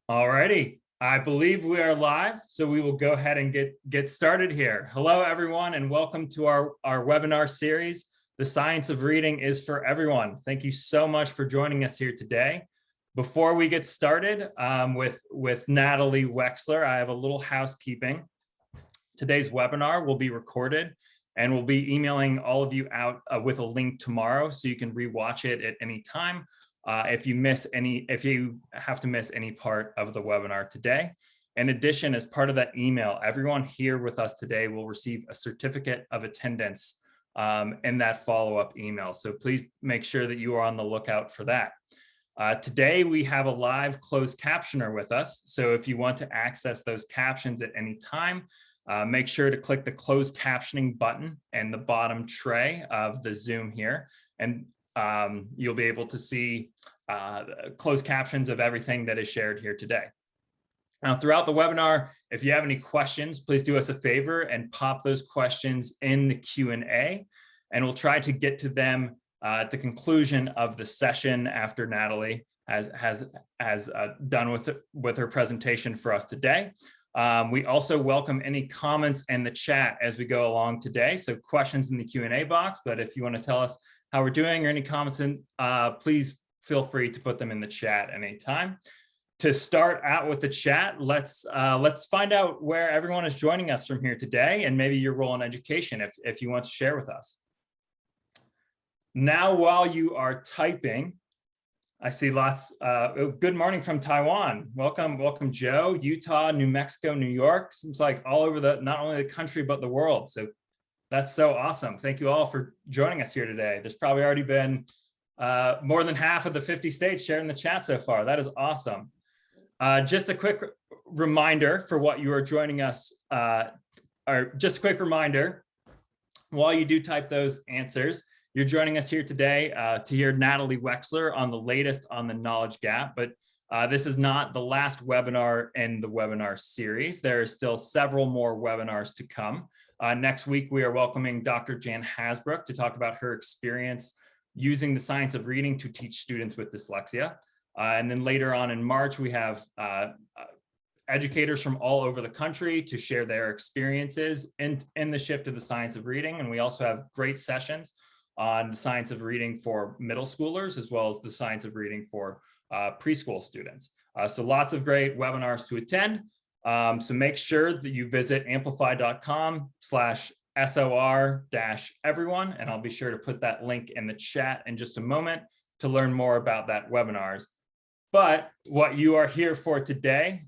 Alrighty, I believe we are live, so we will go ahead and get started here. Hello, everyone, and welcome to our webinar series, The Science of Reading is for Everyone. Thank you so much for joining us here today. Before we get started with Natalie Wexler, I have a little housekeeping. Today's webinar will be recorded, and we'll be emailing all of you out with a link tomorrow, so you can rewatch it at any time. If you have to miss any part of the webinar today. In addition, as part of that email, everyone here with us today will receive a certificate of attendance in that follow-up email. So please make sure that you are on the lookout for that. Today, we have a live closed captioner with us. So if you want to access those captions at any time, make sure to click the closed captioning button in the bottom tray of the Zoom here. And you'll be able to see closed captions of everything that is shared here today. Now, throughout the webinar, if you have any questions, please do us a favor and pop those questions in the Q&A, and we'll try to get to them at the conclusion of the session after Natalie has done with her presentation for us today. We also welcome any comments in the chat as we go along today. So questions in the Q&A box, but if you want to tell us how we're doing or any comments, please feel free to put them in the chat anytime. To start out with the chat, let's find out where everyone is joining us from here today, and maybe your role in education if you want to share with us. Now, while you are typing, I see lots. Good morning from Taiwan. Welcome, Joe. Utah, New Mexico, New York. Seems like all over not only the country but the world. So that's so awesome. Thank you all for joining us here today. There's probably already been more than half of the 50 states sharing the chat so far. That is awesome. Just a quick reminder for what you are joining us, or just a quick reminder, while you do type those answers, you're joining us here today to hear Natalie Wexler on the latest on the knowledge gap, but this is not the last webinar in the webinar series. There are still several more webinars to come. Next week, we are welcoming Dr. Jan Hasbrook to talk about her experience using the science of reading to teach students with dyslexia. And then later on in March, we have educators from all over the country to share their experiences in the shift to the science of reading. And we also have great sessions on the science of reading for middle schoolers, as well as the science of reading for preschool students. So lots of great webinars to attend. So make sure that you visit amplify.com/SOR-everyone, and I'll be sure to put that link in the chat in just a moment to learn more about that webinars. But what you are here for today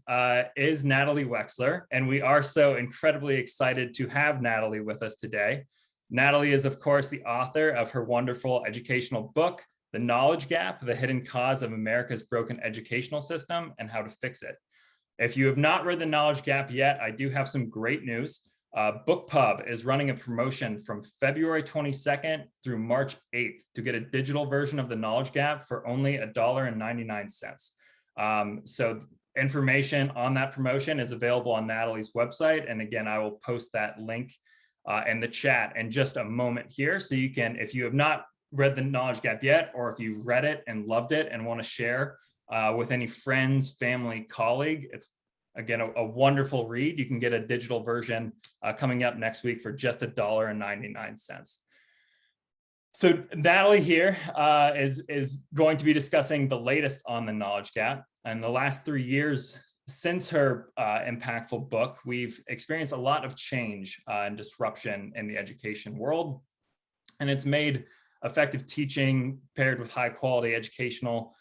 is Natalie Wexler, and we are so incredibly excited to have Natalie with us today. Natalie is, of course, the author of her wonderful educational book, The Knowledge Gap, The Hidden Cause of America's Broken Educational System and How to Fix It. If you have not read The Knowledge Gap yet, I do have some great news. BookPub is running a promotion from February 22nd through March 8th to get a digital version of The Knowledge Gap for only $1.99. So information on that promotion is available on Natalie's website. And again, I will post that link in the chat in just a moment here. So you can, if you have not read The Knowledge Gap yet, or if you've read it and loved it and want to share with any friends, family, colleague, it's again a wonderful read. You can get a digital version coming up next week for just $1.99. So Natalie here is going to be discussing the latest on the knowledge gap. And the last 3 years since her impactful book, we've experienced a lot of change and disruption in the education world. And it's made effective teaching paired with high quality educational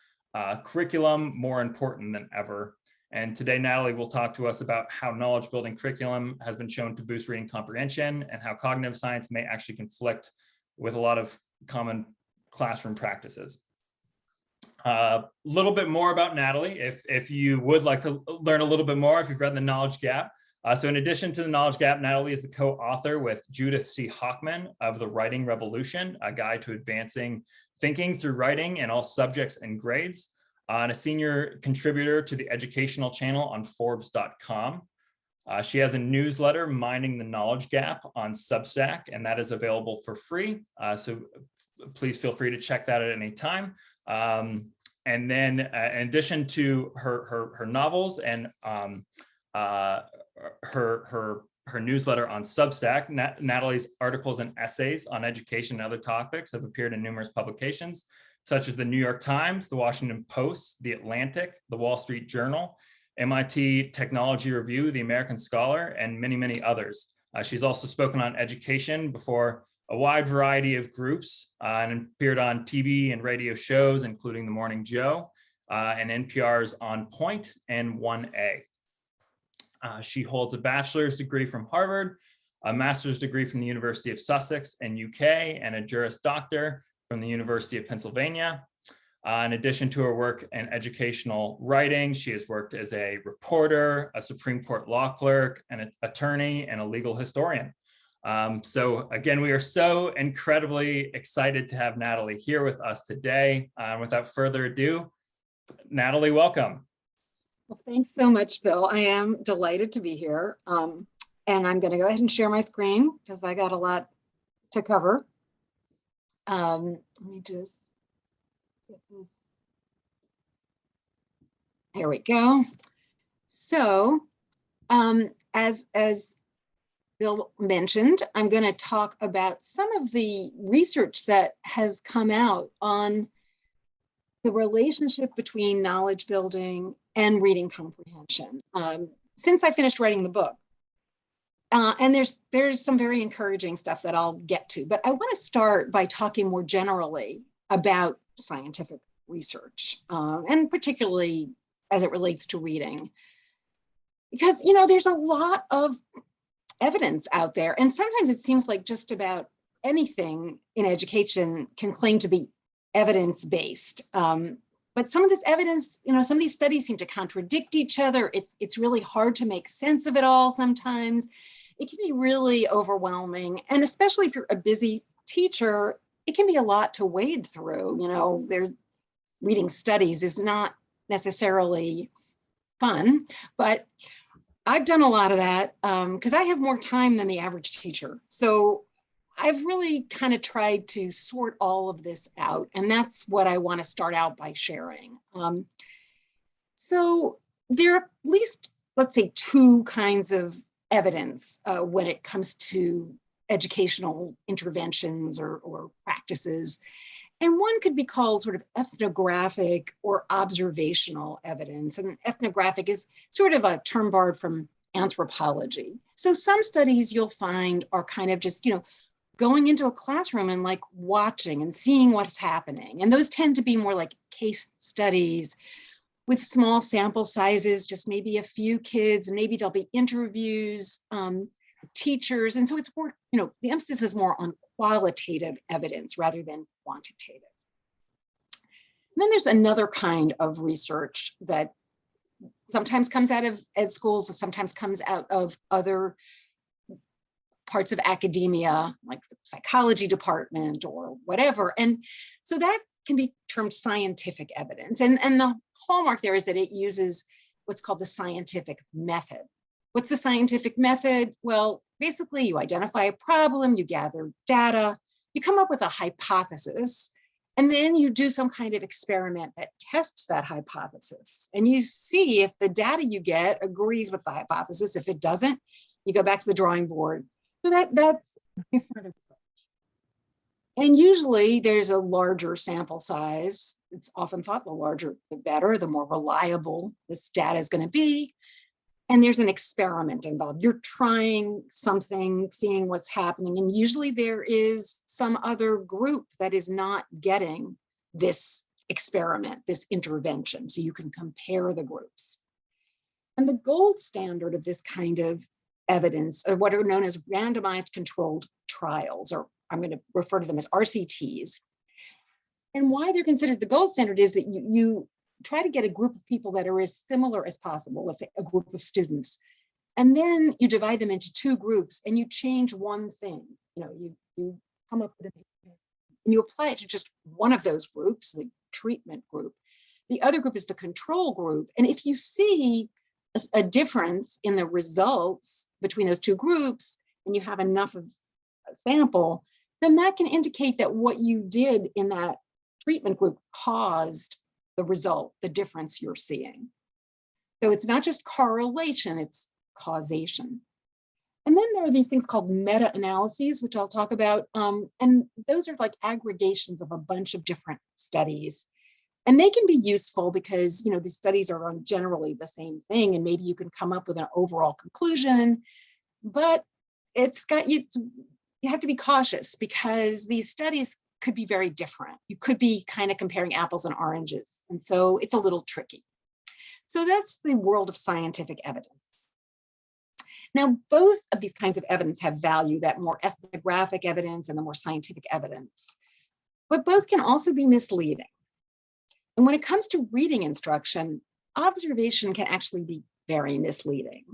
curriculum more important than ever. And today, Natalie will talk to us about how knowledge building curriculum has been shown to boost reading comprehension and how cognitive science may actually conflict with a lot of common classroom practices. A little bit more about Natalie, if you would like to learn a little bit more, if you've read The Knowledge Gap. So in addition to The Knowledge Gap, Natalie is the co-author with Judith C. Hochman of The Writing Revolution, a guide to advancing thinking through writing in all subjects and grades, and a senior contributor to the educational channel on Forbes.com. She has a newsletter, Minding the Knowledge Gap, on Substack, and that is available for free. So please feel free to check that at any time. And then in addition to her novels and her newsletter on Substack, Natalie's articles and essays on education and other topics have appeared in numerous publications, such as the New York Times, the Washington Post, the Atlantic, the Wall Street Journal, MIT Technology Review, the American Scholar, and many, many others. She's also spoken on education before a wide variety of groups and appeared on TV and radio shows, including The Morning Joe and NPR's On Point and 1A. She holds a bachelor's degree from Harvard, a master's degree from the University of Sussex in UK, and a Juris Doctor from the University of Pennsylvania. In addition to her work in educational writing, she has worked as a reporter, a Supreme Court law clerk, an attorney, and a legal historian. So again, we are so incredibly excited to have Natalie here with us today. Without further ado, Natalie, welcome. Well, thanks so much, Bill. I am delighted to be here. And I'm going to go ahead and share my screen because I got a lot to cover. Let me just get this. There we go. So as Bill mentioned, I'm going to talk about some of the research that has come out on the relationship between knowledge building and reading comprehension since I finished writing the book. And there's some very encouraging stuff that I'll get to, but I want to start by talking more generally about scientific research, and particularly as it relates to reading. Because, you know, there's a lot of evidence out there, and sometimes it seems like just about anything in education can claim to be evidence-based. But some of this evidence, you know, some of these studies seem to contradict each other. It's really hard to make sense of it all sometimes. It can be really overwhelming. And especially if you're a busy teacher, it can be a lot to wade through. You know, reading studies is not necessarily fun, but I've done a lot of that because I have more time than the average teacher. So I've really kind of tried to sort all of this out, and that's what I want to start out by sharing. So there are at least, let's say, two kinds of evidence when it comes to educational interventions or practices. And one could be called sort of ethnographic or observational evidence. And ethnographic is sort of a term borrowed from anthropology. So some studies you'll find are kind of just, you know, going into a classroom and like watching and seeing what's happening. And those tend to be more like case studies with small sample sizes, just maybe a few kids, and maybe there'll be interviews, teachers. And so it's more, you know, the emphasis is more on qualitative evidence rather than quantitative. And then there's another kind of research that sometimes comes out of ed schools and sometimes comes out of other parts of academia, like the psychology department or whatever. And so that can be termed scientific evidence. And the hallmark there is that it uses what's called the scientific method. What's the scientific method? Well, basically you identify a problem, you gather data, you come up with a hypothesis, and then you do some kind of experiment that tests that hypothesis. And you see if the data you get agrees with the hypothesis. If it doesn't, you go back to the drawing board. So that's a different approach. And usually there's a larger sample size. It's often thought the larger, the better, the more reliable this data is going to be. And there's an experiment involved. You're trying something, seeing what's happening. And usually there is some other group that is not getting this experiment, this intervention. So you can compare the groups. And the gold standard of this kind of evidence are what are known as randomized controlled trials, or I'm going to refer to them as RCTs. And why they're considered the gold standard is that you try to get a group of people that are as similar as possible, let's say a group of students, and then you divide them into two groups and you change one thing. You know, you come up with and you apply it to just one of those groups, the treatment group. The other group is the control group. And if you see a difference in the results between those two groups, and you have enough of a sample, then that can indicate that what you did in that treatment group caused the result, the difference you're seeing. So it's not just correlation, it's causation. And then there are these things called meta-analyses, which I'll talk about. And those are like aggregations of a bunch of different studies. And they can be useful because, you know, these studies are on generally the same thing, and maybe you can come up with an overall conclusion, but it's got you have to be cautious because these studies could be very different. You could be kind of comparing apples and oranges. And so it's a little tricky. So that's the world of scientific evidence. Now, both of these kinds of evidence have value, that more ethnographic evidence and the more scientific evidence, but both can also be misleading. And when it comes to reading instruction, observation can actually be very misleading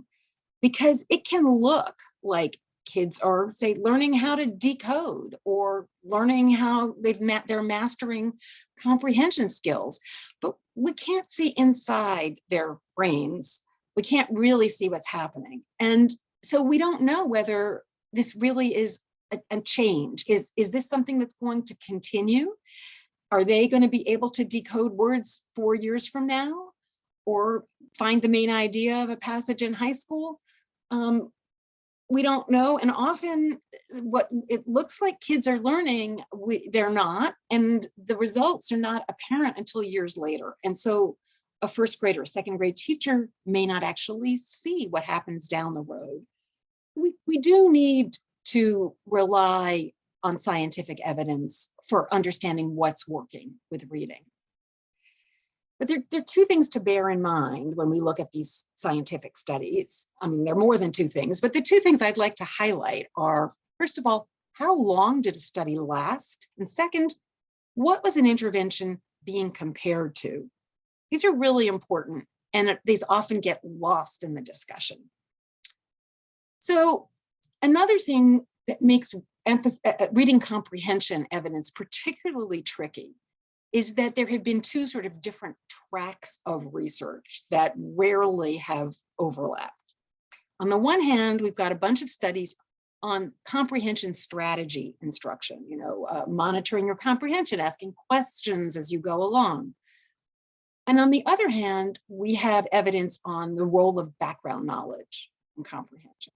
because it can look like kids are, say, learning how to decode or learning how they're mastering comprehension skills, but we can't see inside their brains. We can't really see what's happening. And so we don't know whether this really is a change. Is this something that's going to continue? Are they going to be able to decode words 4 years from now or find the main idea of a passage in high school? We don't know. And often what it looks like kids are learning, they're not. And the results are not apparent until years later. And so a first grade or a second grade teacher may not actually see what happens down the road. We do need to rely on scientific evidence for understanding what's working with reading. But there are two things to bear in mind when we look at these scientific studies. I mean, there are more than two things, but the two things I'd like to highlight are, first of all, how long did a study last? And second, what was an intervention being compared to? These are really important, and these often get lost in the discussion. So another thing that makes reading comprehension evidence particularly tricky is that there have been two sort of different tracks of research that rarely have overlapped. On the one hand, we've got a bunch of studies on comprehension strategy instruction, monitoring your comprehension, asking questions as you go along. And on the other hand, we have evidence on the role of background knowledge in comprehension.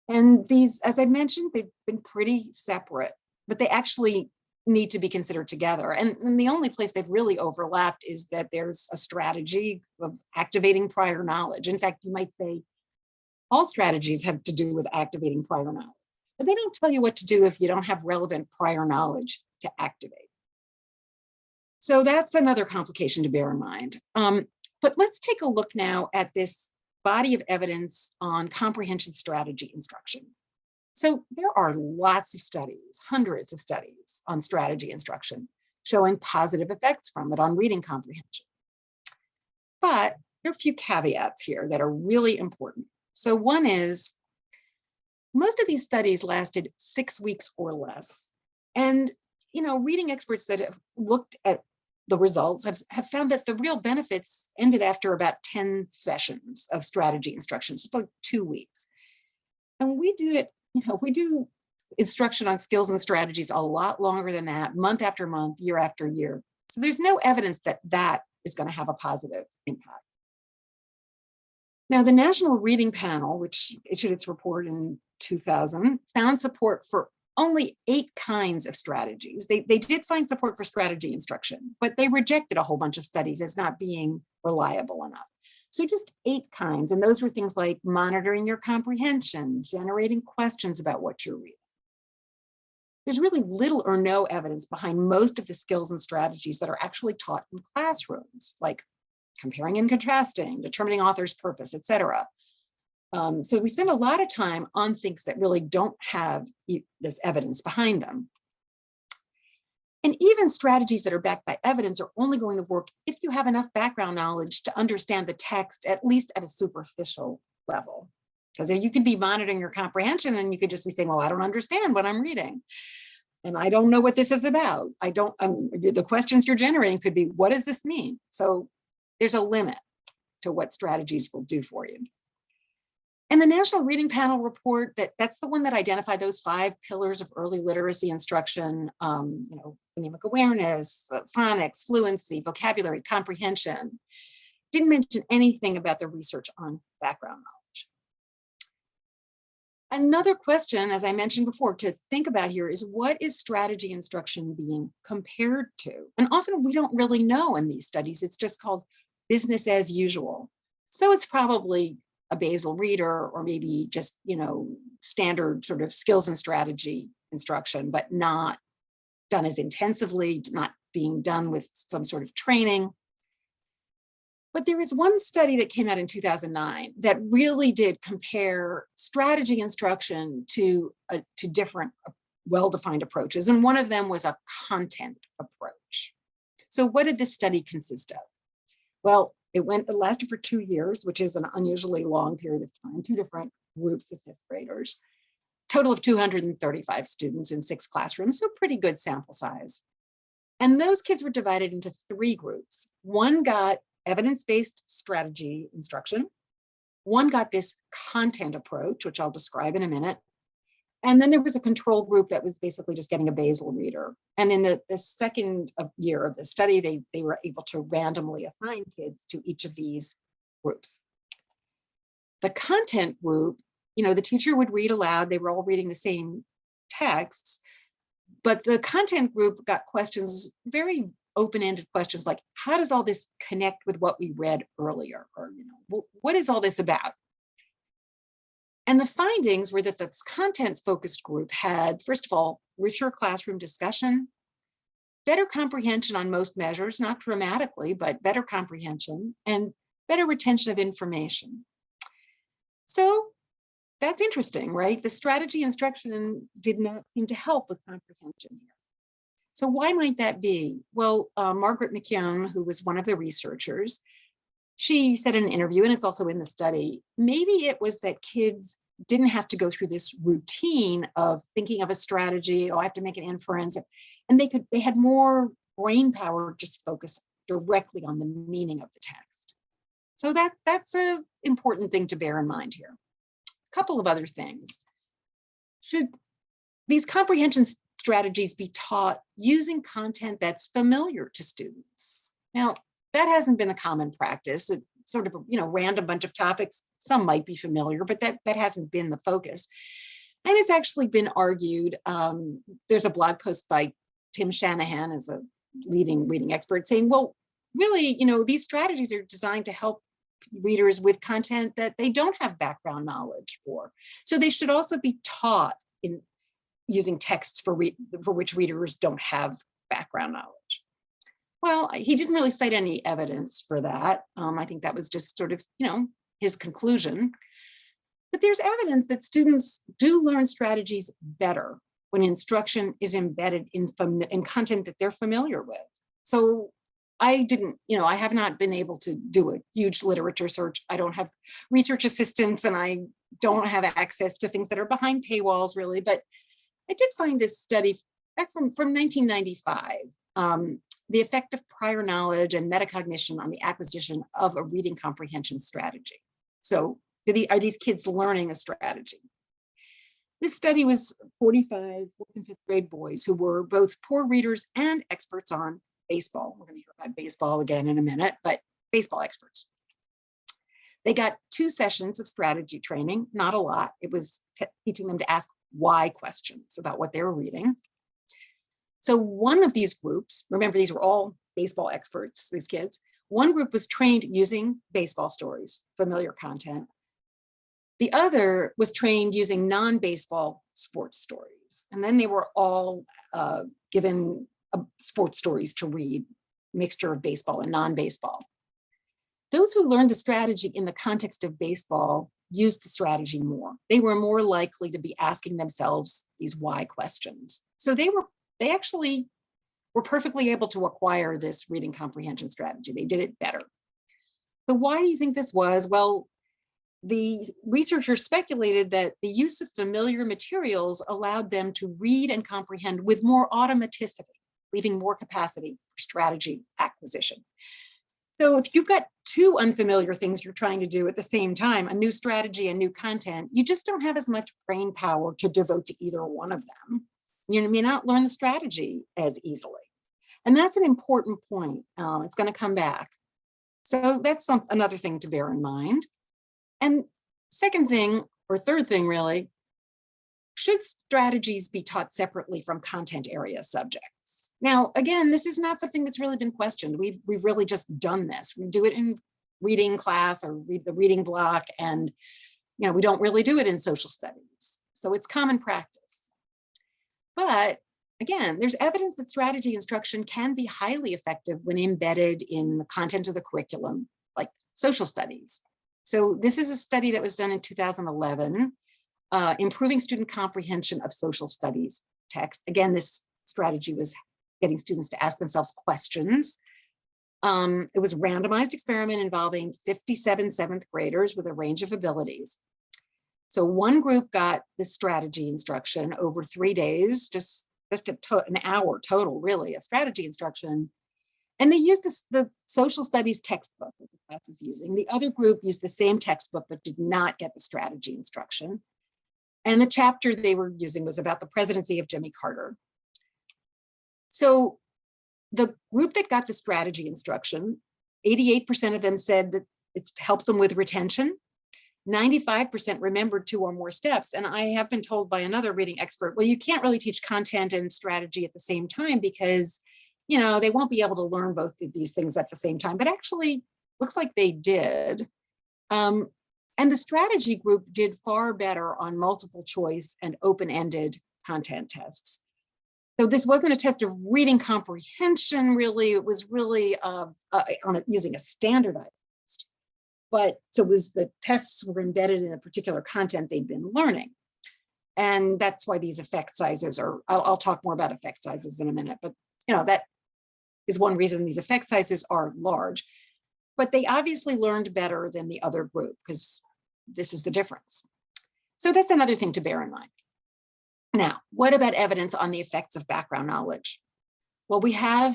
And these, as I mentioned, they've been pretty separate, but they actually need to be considered together. And the only place they've really overlapped is that there's a strategy of activating prior knowledge. In fact, you might say all strategies have to do with activating prior knowledge, but they don't tell you what to do if you don't have relevant prior knowledge to activate. So that's another complication to bear in mind. But let's take a look now at this body of evidence on comprehension strategy instruction. So there are lots of studies, hundreds of studies on strategy instruction showing positive effects from it on reading comprehension. But there are a few caveats here that are really important. So one is, most of these studies lasted 6 weeks or less. And, reading experts that have looked at the results have found that the real benefits ended after about 10 sessions of strategy instruction, so it's like 2 weeks. And we do instruction on skills and strategies a lot longer than that, month after month, year after year. So there's no evidence that that is going to have a positive impact. Now, the National Reading Panel, which issued its report in 2000, found support for only 8 kinds of strategies. They did find support for strategy instruction, but they rejected a whole bunch of studies as not being reliable enough. So just 8 kinds, and those were things like monitoring your comprehension, generating questions about what you're reading. There's really little or no evidence behind most of the skills and strategies that are actually taught in classrooms, like comparing and contrasting, determining author's purpose, etc. So we spend a lot of time on things that really don't have this evidence behind them. And even strategies that are backed by evidence are only going to work if you have enough background knowledge to understand the text, at least at a superficial level. Because you could be monitoring your comprehension and you could just be saying, well, I don't understand what I'm reading. And I don't know what this is about. The questions you're generating could be, what does this mean? So there's a limit to what strategies will do for you. And the National Reading Panel report, that's the one that identified those 5 pillars of early literacy instruction, phonemic awareness, phonics, fluency, vocabulary, comprehension. Didn't mention anything about the research on background knowledge. Another question, as I mentioned before, to think about here is, what is strategy instruction being compared to? And often we don't really know in these studies. It's just called business as usual. So it's probably a basal reader, or maybe just, standard sort of skills and strategy instruction, but not done as intensively, not being done with some sort of training. But there is one study that came out in 2009 that really did compare strategy instruction to different well-defined approaches. And one of them was a content approach. So what did this study consist of? Well, it lasted for 2 years, which is an unusually long period of time, 2 different groups of 5th graders, total of 235 students in 6 classrooms, so pretty good sample size. And those kids were divided into 3 groups. One got evidence-based strategy instruction. One got this content approach, which I'll describe in a minute. And then there was a control group that was basically just getting a basal reader. And in the second year of the study, they were able to randomly assign kids to each of these groups. The content group, the teacher would read aloud. They were all reading the same texts, but the content group got questions, very open-ended questions like, how does all this connect with what we read earlier? Or, what is all this about? And the findings were that this content-focused group had, first of all, richer classroom discussion, better comprehension on most measures, not dramatically, but better comprehension, and better retention of information. So that's interesting, right? The strategy instruction did not seem to help with comprehension here. So why might that be? Well, Margaret McKeown, who was one of the researchers, she said in an interview, and it's also in the study, maybe it was that kids didn't have to go through this routine of thinking of a strategy, I have to make an inference, and they had more brain power just focus directly on the meaning of the text. So that's an important thing to bear in mind here. A couple of other things. Should these comprehension strategies be taught using content that's familiar to students? Now, that hasn't been a common practice. It's sort of a random bunch of topics. Some might be familiar, but that hasn't been the focus. And it's actually been argued. There's a blog post by Tim Shanahan, as a leading reading expert, saying, well, really, these strategies are designed to help readers with content that they don't have background knowledge for. So they should also be taught in using texts for which readers don't have background knowledge. Well, he didn't really cite any evidence for that. I think that was just sort of, his conclusion. But there's evidence that students do learn strategies better when instruction is embedded in content that they're familiar with. So I have not been able to do a huge literature search. I don't have research assistants, and I don't have access to things that are behind paywalls, really. But I did find this study back from 1995, the effect of prior knowledge and metacognition on the acquisition of a reading comprehension strategy. So are these kids learning a strategy? This study was 45 4th and 5th grade boys who were both poor readers and experts on baseball. We're going to hear about baseball again in a minute, but baseball experts. They got 2 sessions of strategy training, not a lot. It was teaching them to ask why questions about what they were reading. So one of these groups, remember, these were all baseball experts, these kids. One group was trained using baseball stories, familiar content. The other was trained using non-baseball sports stories. And then they were all given sports stories to read, mixture of baseball and non-baseball. Those who learned the strategy in the context of baseball used the strategy more. They were more likely to be asking themselves these why questions. So they actually were perfectly able to acquire this reading comprehension strategy. They did it better. So why do you think this was? Well, the researchers speculated that the use of familiar materials allowed them to read and comprehend with more automaticity, leaving more capacity for strategy acquisition. So if you've got two unfamiliar things you're trying to do at the same time, a new strategy and new content, you just don't have as much brain power to devote to either one of them. You may not learn the strategy as easily. And that's an important point. It's going to come back. So that's another thing to bear in mind. And second thing, or third thing really, should strategies be taught separately from content area subjects? Now, again, this is not something that's really been questioned. We've really just done this. We do it in reading class or read the reading block, and we don't really do it in social studies. So it's common practice. But again, there's evidence that strategy instruction can be highly effective when embedded in the content of the curriculum, like social studies. So this is a study that was done in 2011, improving student comprehension of social studies text. Again, this strategy was getting students to ask themselves questions. It was a randomized experiment involving 57 seventh graders with a range of abilities. So one group got this strategy instruction over 3 days, just an hour total, really, of strategy instruction. And they used the social studies textbook that the class was using. The other group used the same textbook, but did not get the strategy instruction. And the chapter they were using was about the presidency of Jimmy Carter. So the group that got the strategy instruction, 88% of them said that it's helped them with retention. 95% remembered 2 or more steps. And I have been told by another reading expert, well, you can't really teach content and strategy at the same time because, they won't be able to learn both of these things at the same time. But actually, looks like they did. And the strategy group did far better on multiple choice and open-ended content tests. So this wasn't a test of reading comprehension, really. It was really using a standardized test. But so the tests were embedded in a particular content they'd been learning. And that's why these effect sizes are, I'll talk more about effect sizes in a minute, but that is one reason these effect sizes are large. But they obviously learned better than the other group because this is the difference. So that's another thing to bear in mind. Now, what about evidence on the effects of background knowledge? Well, we have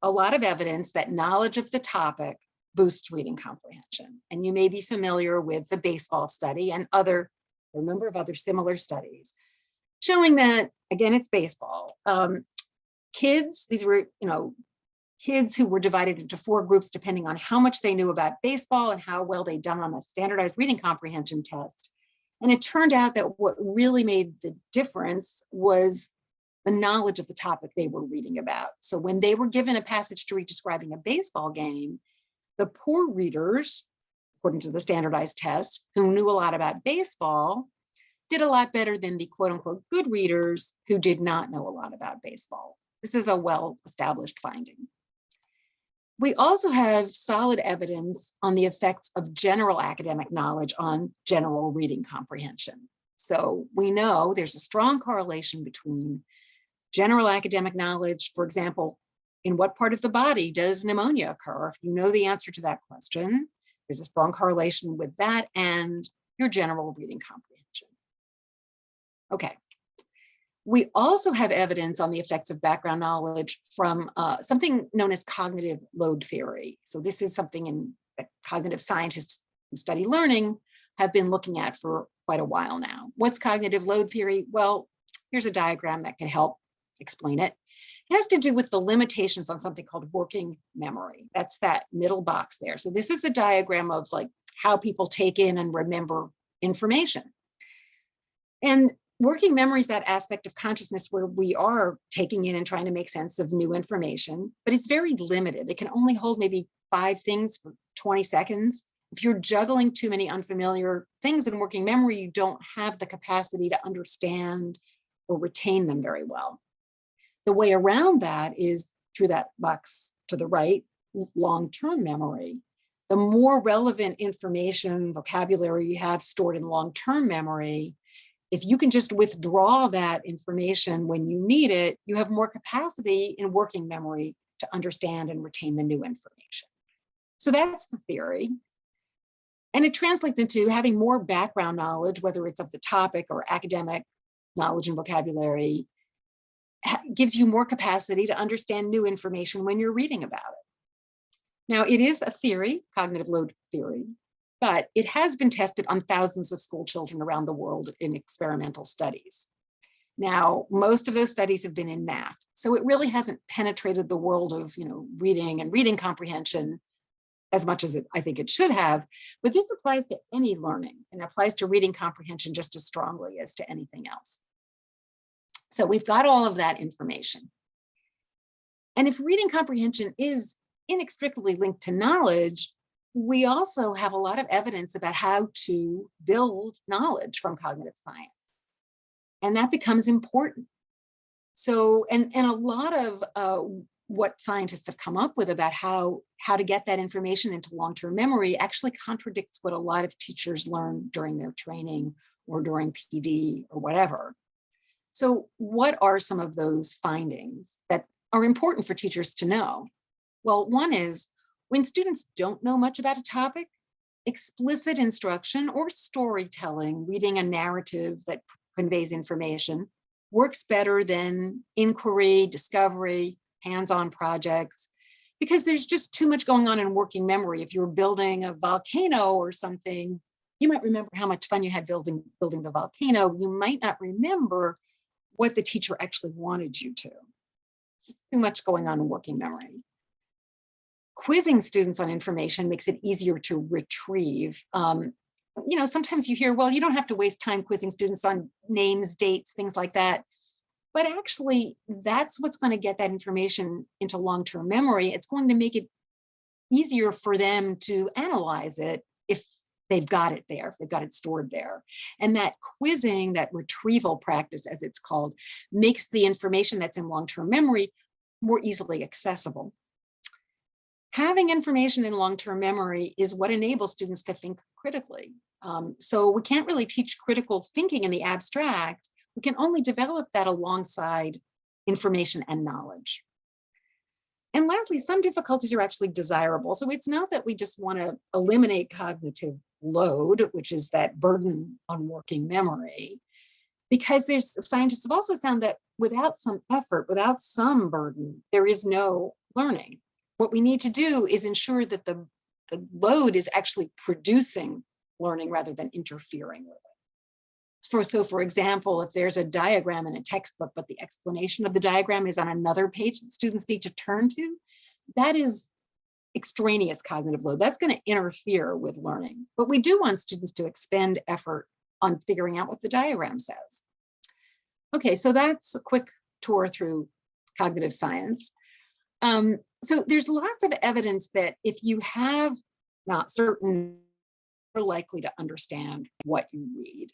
a lot of evidence that knowledge of the topic boosts reading comprehension. And you may be familiar with the baseball study and a number of other similar studies showing that, again, it's baseball. Kids, these were, kids who were divided into 4 groups depending on how much they knew about baseball and how well they'd done on the standardized reading comprehension test. And it turned out that what really made the difference was the knowledge of the topic they were reading about. So when they were given a passage to read describing a baseball game, the poor readers, according to the standardized test, who knew a lot about baseball, did a lot better than the quote unquote good readers who did not know a lot about baseball. This is a well-established finding. We also have solid evidence on the effects of general academic knowledge on general reading comprehension. So we know there's a strong correlation between general academic knowledge, for example, in what part of the body does pneumonia occur? If you know the answer to that question, there's a strong correlation with that and your general reading comprehension. Okay. We also have evidence on the effects of background knowledge from something known as cognitive load theory. So this is something that cognitive scientists who study learning have been looking at for quite a while now. What's cognitive load theory? Well, here's a diagram that can help explain it. It has to do with the limitations on something called working memory. That's that middle box there. So this is a diagram of like how people take in and remember information. And working memory is that aspect of consciousness where we are taking in and trying to make sense of new information, but it's very limited. It can only hold maybe 5 things for 20 seconds. If you're juggling too many unfamiliar things in working memory, you don't have the capacity to understand or retain them very well. The way around that is through that box to the right, long-term memory. The more relevant information, vocabulary you have stored in long-term memory, if you can just withdraw that information when you need it, you have more capacity in working memory to understand and retain the new information. So that's the theory. And it translates into having more background knowledge, whether it's of the topic or academic knowledge and vocabulary, gives you more capacity to understand new information when you're reading about it. Now, it is a theory, cognitive load theory, but it has been tested on thousands of school children around the world in experimental studies. Now, most of those studies have been in math, so it really hasn't penetrated the world of, reading and reading comprehension as much as I think it should have. But this applies to any learning and applies to reading comprehension just as strongly as to anything else. So we've got all of that information. And if reading comprehension is inextricably linked to knowledge, we also have a lot of evidence about how to build knowledge from cognitive science. And that becomes important. So, and a lot of what scientists have come up with about how to get that information into long-term memory actually contradicts what a lot of teachers learn during their training or during PD or whatever. So what are some of those findings that are important for teachers to know? Well, one is when students don't know much about a topic, explicit instruction or storytelling, reading a narrative that conveys information, works better than inquiry, discovery, hands-on projects, because there's just too much going on in working memory. If you're building a volcano or something, you might remember how much fun you had building the volcano. You might not remember what the teacher actually wanted you to. Just too much going on in working memory. Quizzing students on information makes it easier to retrieve. Sometimes you hear, well, you don't have to waste time quizzing students on names, dates, things like that. But actually, that's what's going to get that information into long-term memory. It's going to make it easier for them to analyze it if they've got it there, if they've got it stored there. And that quizzing, that retrieval practice, as it's called, makes the information that's in long-term memory more easily accessible. Having information in long-term memory is what enables students to think critically. So we can't really teach critical thinking in the abstract. We can only develop that alongside information and knowledge. And lastly, some difficulties are actually desirable. So it's not that we just want to eliminate cognitive load, which is that burden on working memory, because scientists have also found that without some effort, without some burden, there is no learning. What we need to do is ensure that the load is actually producing learning rather than interfering with it. So for example, if there's a diagram in a textbook, but the explanation of the diagram is on another page that students need to turn to, that is extraneous cognitive load. That's going to interfere with learning. But we do want students to expend effort on figuring out what the diagram says. Okay, so that's a quick tour through cognitive science. So there's lots of evidence that if you have not certain, you're likely to understand what you read.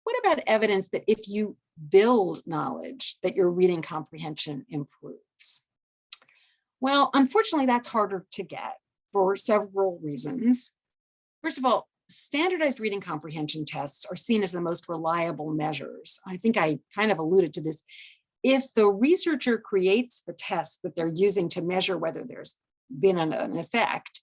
What about evidence that if you build knowledge, that your reading comprehension improves? Well, unfortunately, that's harder to get for several reasons. First of all, standardized reading comprehension tests are seen as the most reliable measures. I think I kind of alluded to this. If the researcher creates the test that they're using to measure whether there's been an effect,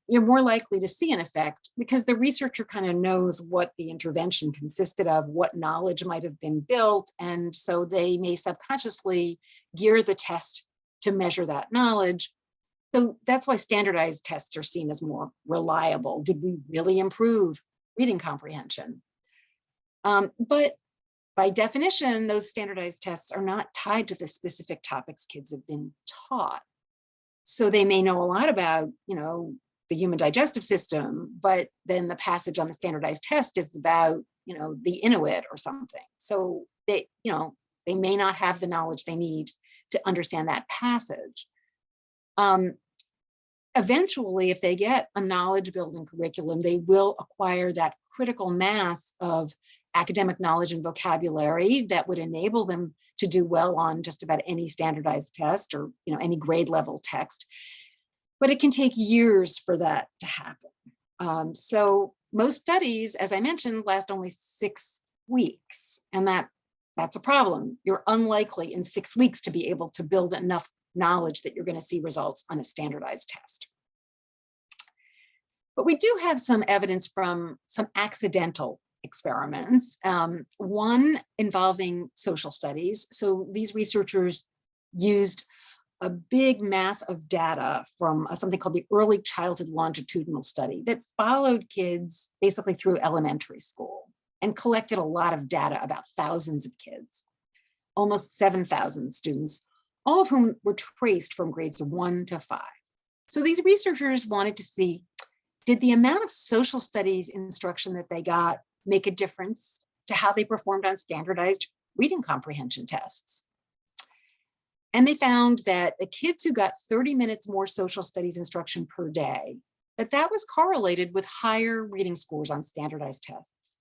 you're more likely to see an effect because the researcher kind of knows what the intervention consisted of, what knowledge might have been built. And so they may subconsciously gear the test to measure that knowledge. So that's why standardized tests are seen as more reliable. Did we really improve reading comprehension? But by definition, those standardized tests are not tied to the specific topics kids have been taught. So they may know a lot about, the human digestive system, but then the passage on the standardized test is about, the Inuit or something. So they may not have the knowledge they need to understand that passage. Eventually, if they get a knowledge building curriculum, they will acquire that critical mass of academic knowledge and vocabulary that would enable them to do well on just about any standardized test or any grade level text. But it can take years for that to happen. So most studies, as I mentioned, last only 6 weeks, and that's a problem. You're unlikely in 6 weeks to be able to build enough knowledge that you're going to see results on a standardized test. But we do have some evidence from some accidental experiments, one involving social studies. So these researchers used a big mass of data from something called the Early Childhood Longitudinal Study that followed kids basically through elementary school and collected a lot of data about thousands of kids, almost 7,000 students, all of whom were traced from grades 1 to 5. So these researchers wanted to see, did the amount of social studies instruction that they got make a difference to how they performed on standardized reading comprehension tests? And they found that the kids who got 30 minutes more social studies instruction per day, that was correlated with higher reading scores on standardized tests.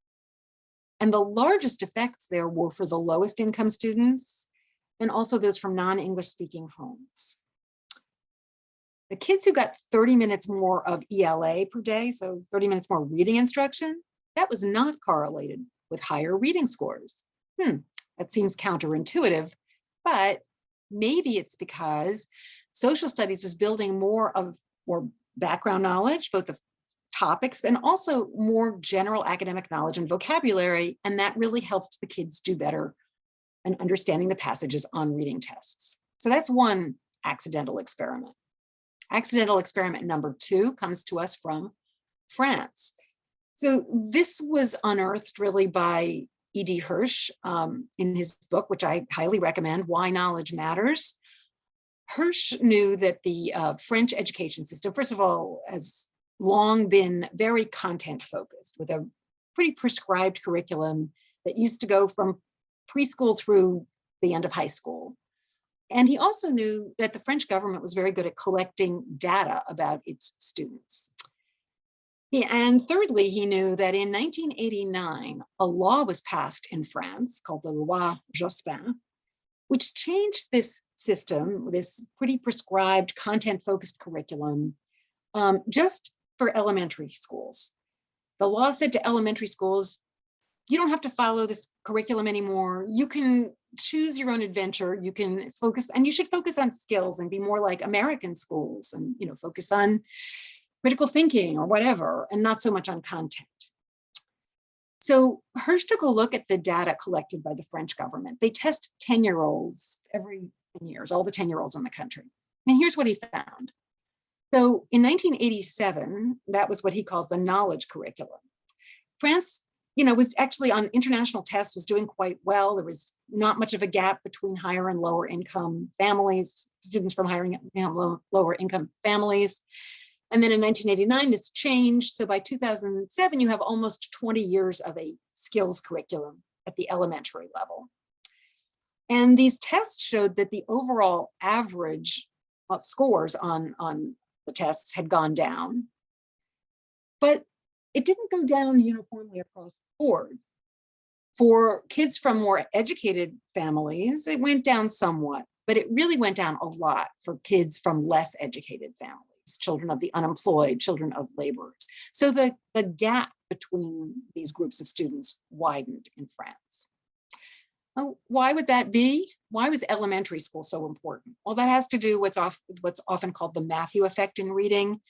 And the largest effects there were for the lowest income students and also those from non-English speaking homes. The kids who got 30 minutes more of ELA per day, so 30 minutes more reading instruction, that was not correlated with higher reading scores. That seems counterintuitive, but maybe it's because social studies is building more background knowledge, both of topics and also more general academic knowledge and vocabulary, and that really helps the kids do better in understanding the passages on reading tests. So that's one accidental experiment. Accidental experiment number 2 comes to us from France. So this was unearthed really by E.D. Hirsch in his book, which I highly recommend, Why Knowledge Matters. Hirsch knew that the French education system, first of all, has long been very content focused with a pretty prescribed curriculum that used to go from preschool through the end of high school. And he also knew that the French government was very good at collecting data about its students. And thirdly, he knew that in 1989, a law was passed in France called the Loi Jospin, which changed this system, this pretty prescribed content-focused curriculum, just for elementary schools. The law said to elementary schools, you don't have to follow this curriculum anymore. You can choose your own adventure. You can focus, and you should focus on skills and be more like American schools and, focus on critical thinking or whatever, and not so much on content. So Hirsch took a look at the data collected by the French government. They test 10-year-olds every 10 years, all the 10-year-olds in the country. And here's what he found. So in 1987, that was what he calls the knowledge curriculum. France, was actually on international tests, was doing quite well. There was not much of a gap between higher and lower income families, students from higher and lower income families. And then in 1989, this changed. So by 2007, you have almost 20 years of a skills curriculum at the elementary level. And these tests showed that the overall average scores on the tests had gone down, but it didn't go down uniformly across the board. For kids from more educated families, it went down somewhat, but it really went down a lot for kids from less educated families, children of the unemployed, children of laborers. So the gap between these groups of students widened in France. Oh, why would that be? Why was elementary school so important? Well, that has to do with what's often called the Matthew effect in reading.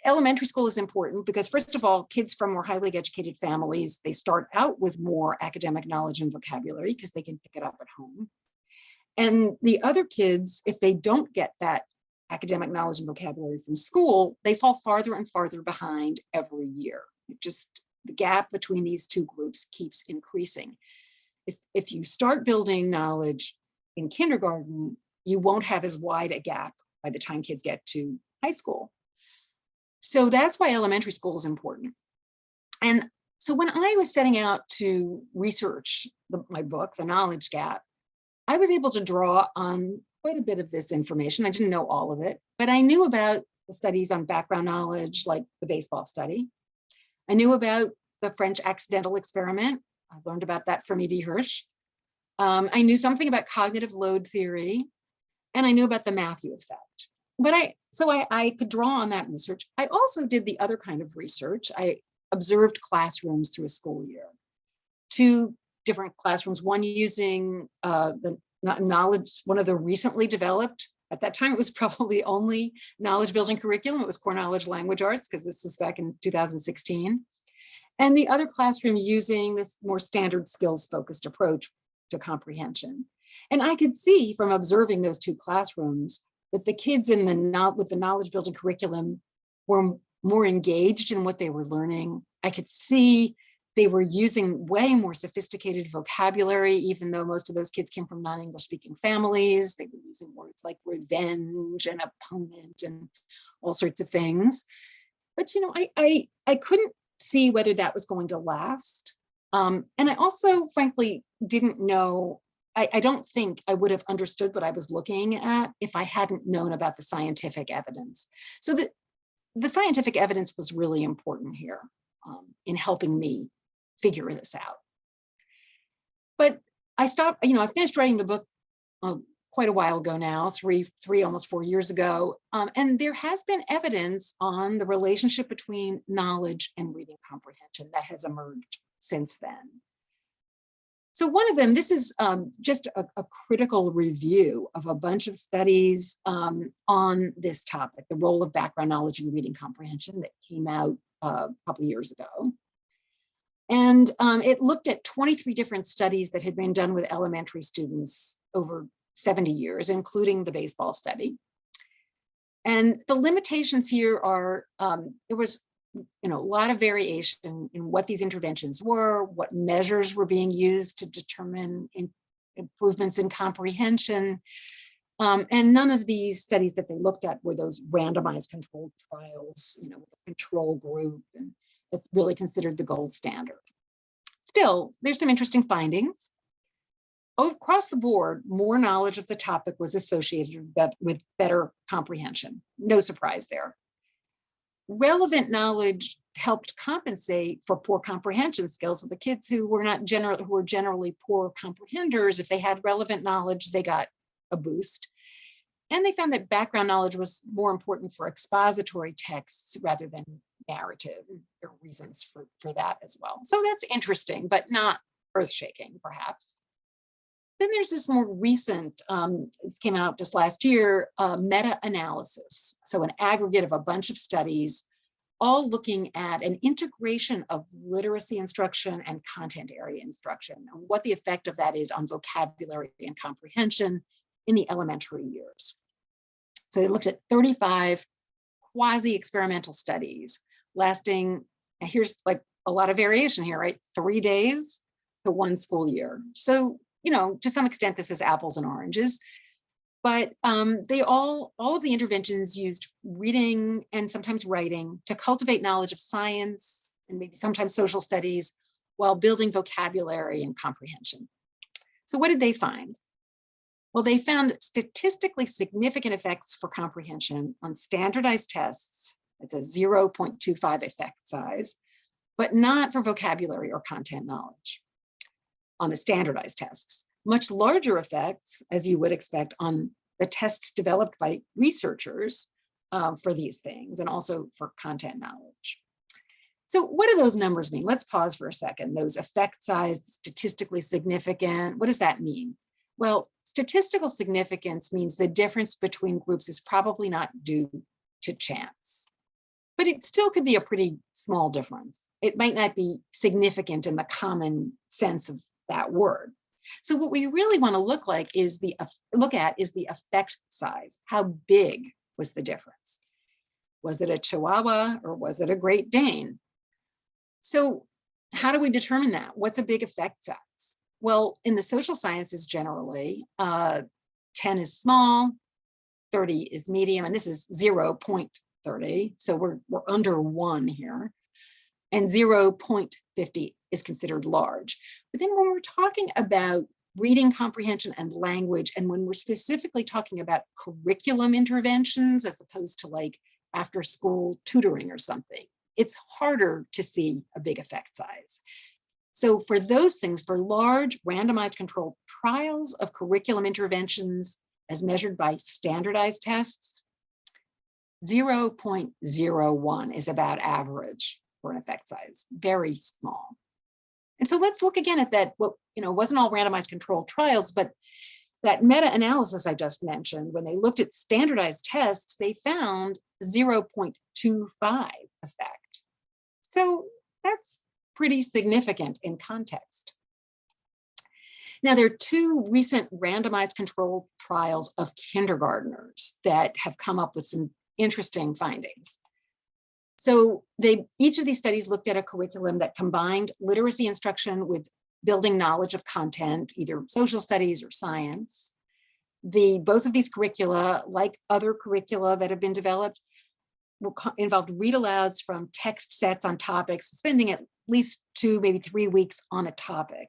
Elementary school is important because, first of all, kids from more highly educated families, they start out with more academic knowledge and vocabulary because they can pick it up at home. And the other kids, if they don't get that academic knowledge and vocabulary from school, they fall farther and farther behind every year. The gap between these two groups keeps increasing. If you start building knowledge in kindergarten, you won't have as wide a gap by the time kids get to high school. So that's why elementary school is important. And so when I was setting out to research my book, The Knowledge Gap, I was able to draw on quite a bit of this information. I didn't know all of it, but I knew about the studies on background knowledge, like the baseball study. I knew about the French accidental experiment. I learned about that from E.D. Hirsch. I knew something about cognitive load theory, and I knew about the Matthew effect. But I could draw on that research. I also did the other kind of research. I observed classrooms through a school year. 2 different classrooms, one using the knowledge, one of the recently developed, at that time it was probably only knowledge building curriculum. It was core knowledge language arts, because this was back in 2016. And the other classroom using this more standard skills focused approach to comprehension. And I could see from observing those two classrooms that the kids in with the knowledge building curriculum were more engaged in what they were learning. I could see they were using way more sophisticated vocabulary, even though most of those kids came from non-English speaking families. They were using words like revenge and opponent and all sorts of things. But I couldn't see whether that was going to last. And I also, frankly, didn't know. I don't think I would have understood what I was looking at if I hadn't known about the scientific evidence. So the scientific evidence was really important here in helping me figure this out. But I stopped, I finished writing the book quite a while ago now, three, almost 4 years ago. And there has been evidence on the relationship between knowledge and reading comprehension that has emerged since then. So one of them, this is just a critical review of a bunch of studies on this topic, the role of background knowledge in reading comprehension, that came out a couple of years ago. And it looked at 23 different studies that had been done with elementary students over 70 years, including the baseball study. And the limitations here are, there was a lot of variation in what these interventions were, what measures were being used to determine improvements in comprehension. And none of these studies that they looked at were those randomized controlled trials, with a control group, and that's really considered the gold standard. Still, there's some interesting findings. Across the board, more knowledge of the topic was associated with better comprehension. No surprise there. Relevant knowledge helped compensate for poor comprehension skills of the kids who were generally poor comprehenders. If they had relevant knowledge, they got a boost. And they found that background knowledge was more important for expository texts rather than narrative. There are reasons for that as well. So that's interesting, but not earth-shaking, perhaps. Then there's this more recent, this came out just last year, meta-analysis. So an aggregate of a bunch of studies, all looking at an integration of literacy instruction and content area instruction, and what the effect of that is on vocabulary and comprehension in the elementary years. So they looked at 35 quasi-experimental studies lasting, and here's like a lot of variation here, right? 3 days to 1 school year. So to some extent, this is apples and oranges, but all of the interventions used reading and sometimes writing to cultivate knowledge of science and maybe sometimes social studies while building vocabulary and comprehension. So what did they find? Well, they found statistically significant effects for comprehension on standardized tests. It's a 0.25 effect size, but not for vocabulary or content knowledge on the standardized tests. Much larger effects, as you would expect, on the tests developed by researchers for these things, and also for content knowledge. So what do those numbers mean? Let's pause for a second. Those effect size, statistically significant, what does that mean? Well, statistical significance means the difference between groups is probably not due to chance, but it still could be a pretty small difference. It might not be significant in the common sense of that word. So what we really want to look at is the effect size. How big was the difference? Was it a Chihuahua or was it a Great Dane? So how do we determine that? What's a big effect size? Well, in the social sciences generally, 10 is small, 30 is medium, and this is 0.30. So we're under 1 here. And 0.50 is considered large. But then when we're talking about reading comprehension and language, and when we're specifically talking about curriculum interventions, as opposed to like after school tutoring or something, it's harder to see a big effect size. So for those things, for large randomized controlled trials of curriculum interventions as measured by standardized tests, 0.01 is about average for an effect size, very small. And so let's look again at that, what wasn't all randomized controlled trials, but that meta-analysis I just mentioned, when they looked at standardized tests, they found 0.25 effect. So that's pretty significant in context. Now, there are two recent randomized controlled trials of kindergartners that have come up with some interesting findings. So each of these studies looked at a curriculum that combined literacy instruction with building knowledge of content, either social studies or science. Both of these curricula, like other curricula that have been developed, involved read-alouds from text sets on topics, spending at least 2, maybe 3 weeks on a topic,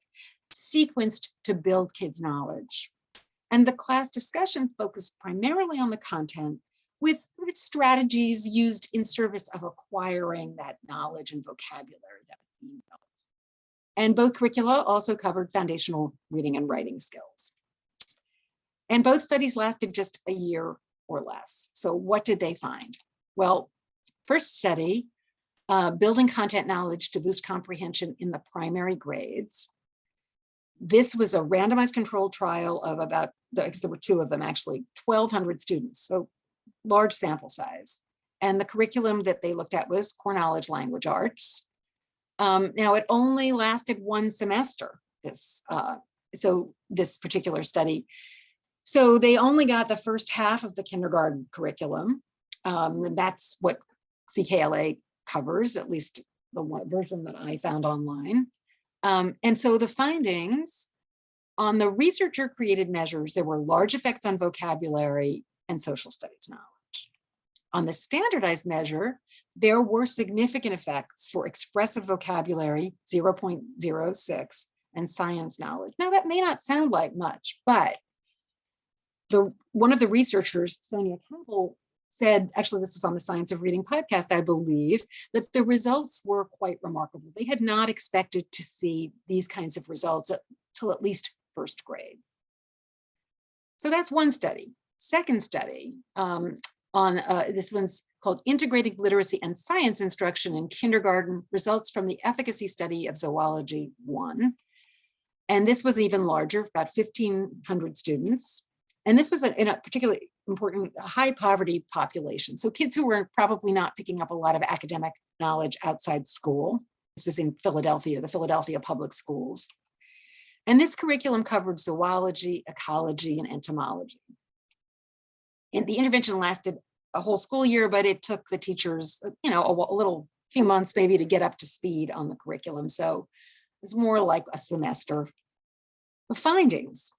sequenced to build kids' knowledge. And the class discussion focused primarily on the content, with sort of strategies used in service of acquiring that knowledge and vocabulary that was being built. And both curricula also covered foundational reading and writing skills. And both studies lasted just a year or less. So what did they find? Well, first study, building content knowledge to boost comprehension in the primary grades. This was a randomized controlled trial of about, there were 2 of them actually, 1,200 students, so large sample size. And the curriculum that they looked at was core knowledge language arts. Now, it only lasted 1 semester, this particular study. So they only got the first half of the kindergarten curriculum. And that's what CKLA covers, at least the version that I found online. And so the findings on the researcher-created measures, there were large effects on vocabulary and social studies knowledge. On the standardized measure, there were significant effects for expressive vocabulary, 0.06, and science knowledge. Now, that may not sound like much, but one of the researchers, Sonia Campbell, said, actually this was on the Science of Reading podcast, I believe, that the results were quite remarkable. They had not expected to see these kinds of results till at least first grade. So that's one study. Second study, this one's called Integrated Literacy and Science Instruction in Kindergarten, Results from the Efficacy Study of Zoology 1. And this was even larger, about 1,500 students. And this was in a particularly important high poverty population. So kids who were probably not picking up a lot of academic knowledge outside school. This was in Philadelphia, the Philadelphia public schools. And this curriculum covered zoology, ecology, and entomology. And the intervention lasted a whole school year, but it took the teachers, a few months maybe to get up to speed on the curriculum. So it was more like a semester. The findings.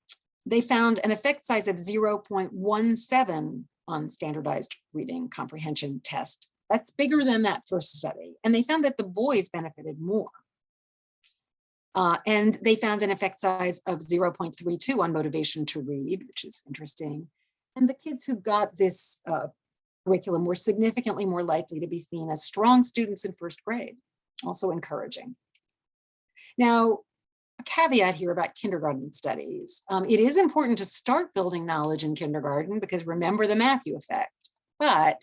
They found an effect size of 0.17 on standardized reading comprehension test. That's bigger than that first study. And they found that the boys benefited more. And they found an effect size of 0.32 on motivation to read, which is interesting. And the kids who got this curriculum were significantly more likely to be seen as strong students in first grade, also encouraging. Now, a caveat here about kindergarten studies. It is important to start building knowledge in kindergarten because remember the Matthew effect, but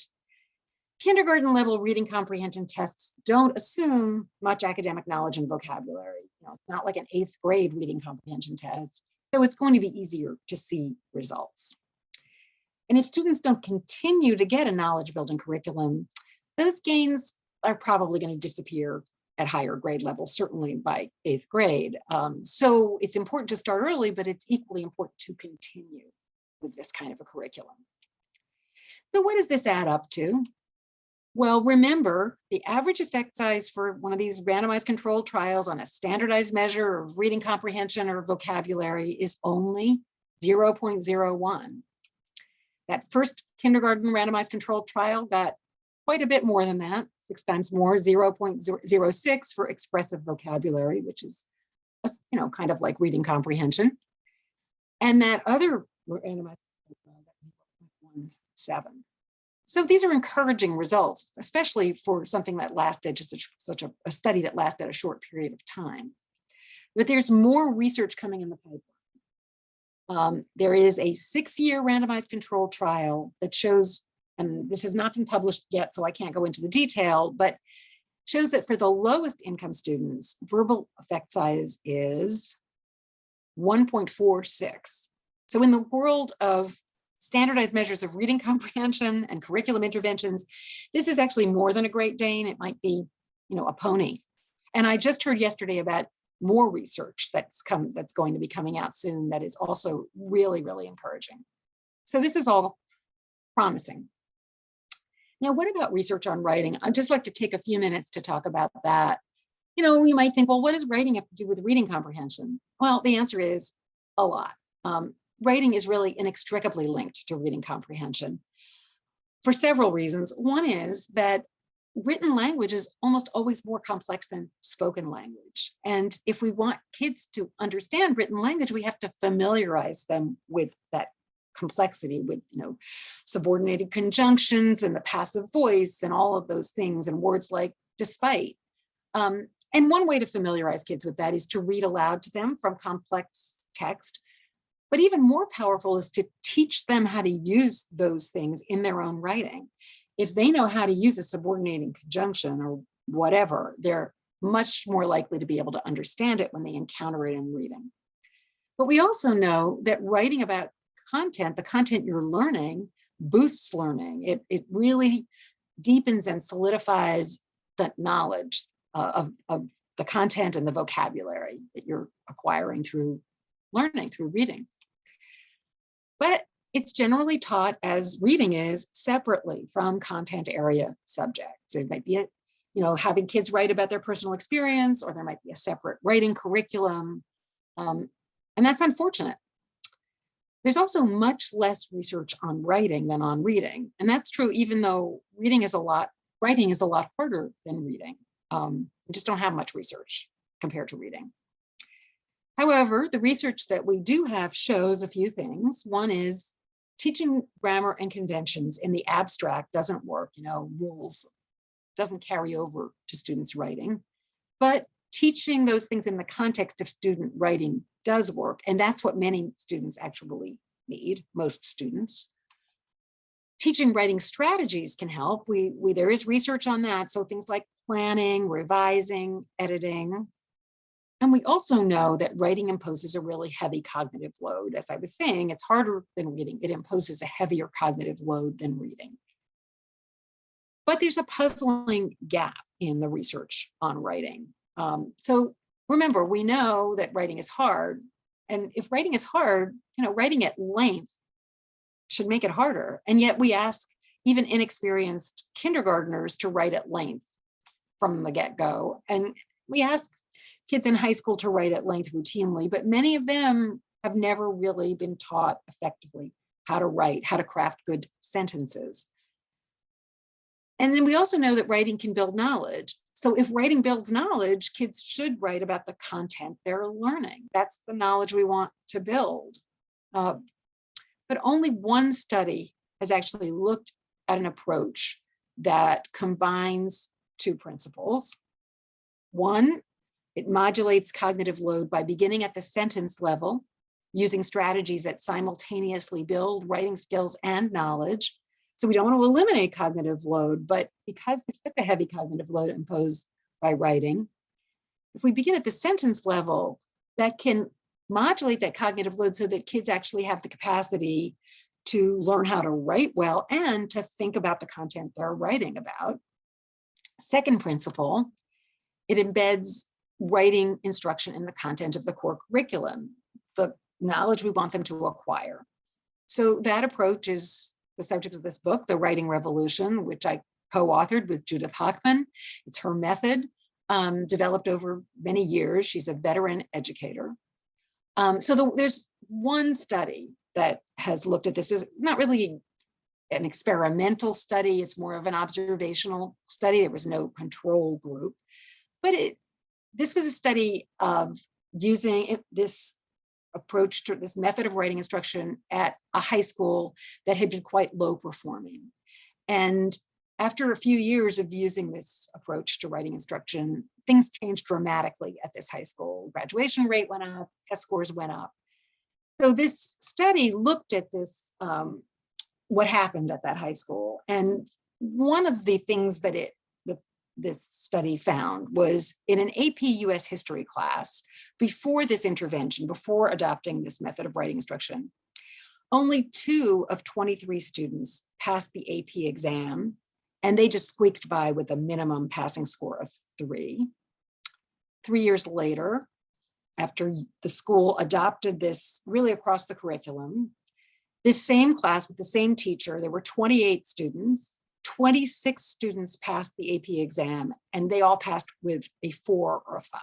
kindergarten level reading comprehension tests don't assume much academic knowledge and vocabulary. It's not like an 8th grade reading comprehension test, so it's going to be easier to see results. And if students don't continue to get a knowledge building curriculum, those gains are probably going to disappear at higher grade levels, certainly by 8th grade. So it's important to start early, but it's equally important to continue with this kind of a curriculum. So what does this add up to? Well, remember, the average effect size for one of these randomized controlled trials on a standardized measure of reading comprehension or vocabulary is only 0.01. That first kindergarten randomized controlled trial got quite a bit more than that, 6 times more, 0.06 for expressive vocabulary, which is, kind of like reading comprehension. And that other randomized trial got 0.17. So these are encouraging results, especially for something that lasted just such a study that lasted a short period of time. But there's more research coming in the pipeline. There is a 6-year randomized controlled trial that shows, and this has not been published yet, so I can't go into the detail, but shows that for the lowest income students, verbal effect size is 1.46. So in the world of standardized measures of reading comprehension and curriculum interventions, this is actually more than a Great Dane. It might be, a pony. And I just heard yesterday about more research that's going to be coming out soon that is also really, really encouraging. So this is all promising. Now, what about research on writing? I'd just like to take a few minutes to talk about that. You might think, well, what does writing have to do with reading comprehension? Well, the answer is a lot. Writing is really inextricably linked to reading comprehension for several reasons. One is that written language is almost always more complex than spoken language. And if we want kids to understand written language, we have to familiarize them with that complexity, with subordinated conjunctions and the passive voice and all of those things, and words like despite. And one way to familiarize kids with that is to read aloud to them from complex text. But even more powerful is to teach them how to use those things in their own writing. If they know how to use a subordinating conjunction or whatever, they're much more likely to be able to understand it when they encounter it in reading. But we also know that writing about content, the content you're learning, boosts learning. It really deepens and solidifies that knowledge of the content and the vocabulary that you're acquiring through learning, through reading. But it's generally taught, as reading is, separately from content area subjects. It might be having kids write about their personal experience, or there might be a separate writing curriculum. And that's unfortunate. There's also much less research on writing than on reading. And that's true, even though writing is a lot harder than reading. We just don't have much research compared to reading. However, the research that we do have shows a few things. One is teaching grammar and conventions in the abstract doesn't work. Rules doesn't carry over to students' writing, but teaching those things in the context of student writing does work. And that's what many students actually need, most students. Teaching writing strategies can help. There is research on that. So things like planning, revising, editing. And we also know that writing imposes a really heavy cognitive load. As I was saying, it's harder than reading. It imposes a heavier cognitive load than reading. But there's a puzzling gap in the research on writing. So remember, we know that writing is hard. And if writing is hard, writing at length should make it harder. And yet we ask even inexperienced kindergartners to write at length from the get-go. And we ask kids in high school to write at length routinely, but many of them have never really been taught effectively how to write, how to craft good sentences. And then we also know that writing can build knowledge. So if writing builds knowledge, kids should write about the content they're learning. That's the knowledge we want to build. But only one study has actually looked at an approach that combines two principles. One, it modulates cognitive load by beginning at the sentence level, using strategies that simultaneously build writing skills and knowledge. So we don't want to eliminate cognitive load, but because there's such a heavy cognitive load imposed by writing, if we begin at the sentence level, that can modulate that cognitive load so that kids actually have the capacity to learn how to write well and to think about the content they're writing about. Second principle, it embeds writing instruction in the content of the core curriculum, the knowledge we want them to acquire. So that approach is the subject of this book, The Writing Revolution, which I co-authored with Judith Hochman. It's her method, developed over many years. She's a veteran educator. There's one study that has looked at this. It's not really an experimental study. It's more of an observational study. There was no control group, but this was a study of using this approach to this method of writing instruction at a high school that had been quite low performing. And after a few years of using this approach to writing instruction, things changed dramatically at this high school. Graduation rate went up, test scores went up. So this study looked at this, what happened at that high school. And one of the things that this study found was in an AP US history class, before this intervention, before adopting this method of writing instruction, only 2 of 23 students passed the AP exam, and they just squeaked by with a minimum passing score of 3. 3 years later, after the school adopted this really across the curriculum, this same class with the same teacher, there were 28 students, 26 students passed the AP exam, and they all passed with a 4 or a 5.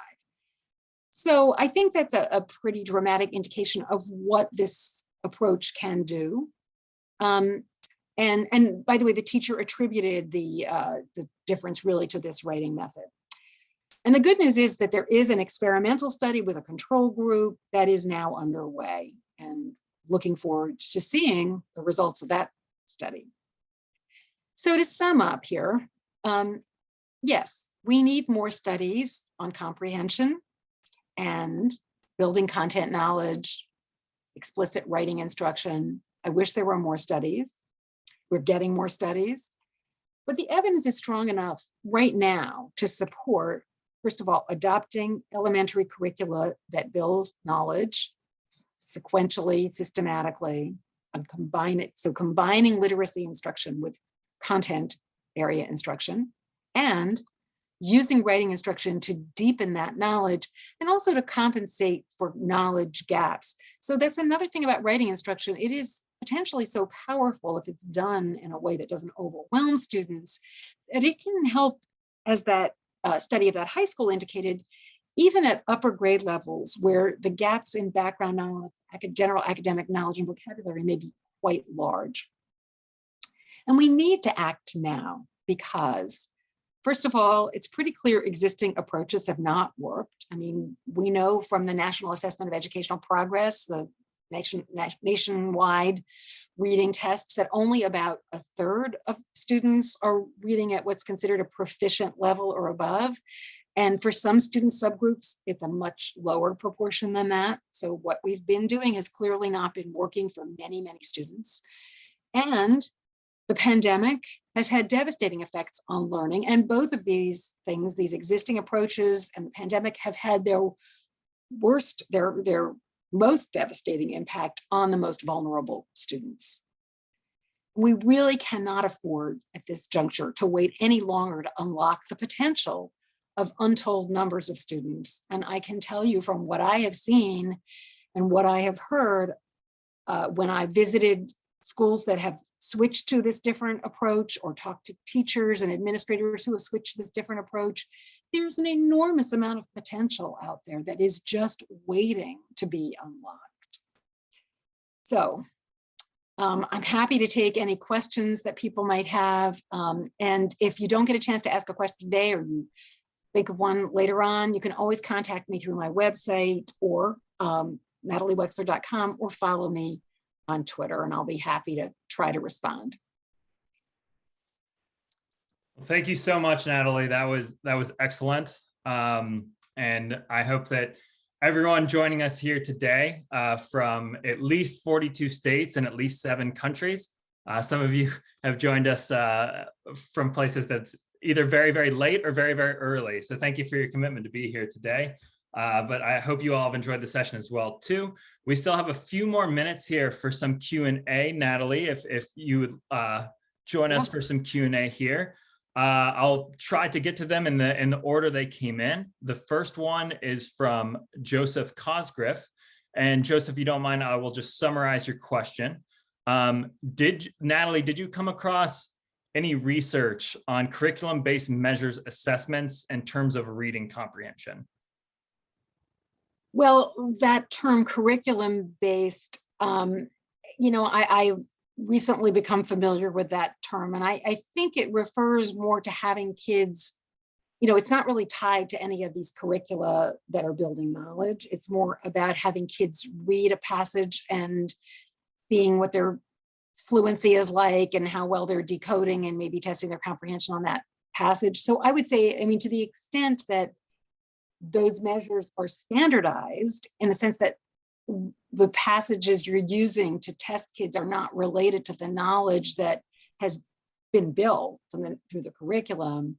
So I think that's a pretty dramatic indication of what this approach can do. And by the way, the teacher attributed the difference really to this writing method. And the good news is that there is an experimental study with a control group that is now underway, and looking forward to seeing the results of that study. So to sum up here, yes, we need more studies on comprehension and building content knowledge, explicit writing instruction. I wish there were more studies. We're getting more studies, but the evidence is strong enough right now to support, first of all, adopting elementary curricula that build knowledge sequentially, systematically, and combining literacy instruction with content area instruction, and using writing instruction to deepen that knowledge and also to compensate for knowledge gaps. So that's another thing about writing instruction. It is potentially so powerful if it's done in a way that doesn't overwhelm students, that it can help, as that study of that high school indicated, even at upper grade levels where the gaps in background knowledge, general academic knowledge and vocabulary may be quite large. And we need to act now because, first of all, it's pretty clear existing approaches have not worked. I mean, we know from the National Assessment of Educational Progress, the nationwide reading tests, that only about a third of students are reading at what's considered a proficient level or above. And for some student subgroups, it's a much lower proportion than that. So what we've been doing has clearly not been working for many, many students. And the pandemic has had devastating effects on learning. And both of these things, these existing approaches and the pandemic, have had their most devastating impact on the most vulnerable students. We really cannot afford at this juncture to wait any longer to unlock the potential of untold numbers of students. And I can tell you from what I have seen and what I have heard when I visited schools that have switched to this different approach or talked to teachers and administrators who have switched to this different approach, there's an enormous amount of potential out there that is just waiting to be unlocked. So I'm happy to take any questions that people might have. And if you don't get a chance to ask a question today, or you think of one later on, you can always contact me through my website or nataliewexler.com, or follow me on Twitter, and I'll be happy to try to respond. Well, thank you so much, Natalie. That was excellent. And I hope that everyone joining us here today from at least 42 states and at least 7 countries. Some of you have joined us from places that's either very, very late or very, very early. So thank you for your commitment to be here today. But I hope you all have enjoyed the session as well too. We still have a few more minutes here for some Q&A. Natalie, if you would join us for some Q&A here. I'll try to get to them in the order they came in. The first one is from Joseph Cosgriff. And Joseph, if you don't mind, I will just summarize your question. Natalie, did you come across any research on curriculum-based measures assessments in terms of reading comprehension? Well, that term curriculum-based, I've recently become familiar with that term, and I think it refers more to having kids, it's not really tied to any of these curricula that are building knowledge. It's more about having kids read a passage and seeing what their fluency is like and how well they're decoding and maybe testing their comprehension on that passage. So I would say, to the extent that those measures are standardized in the sense that the passages you're using to test kids are not related to the knowledge that has been built through the curriculum,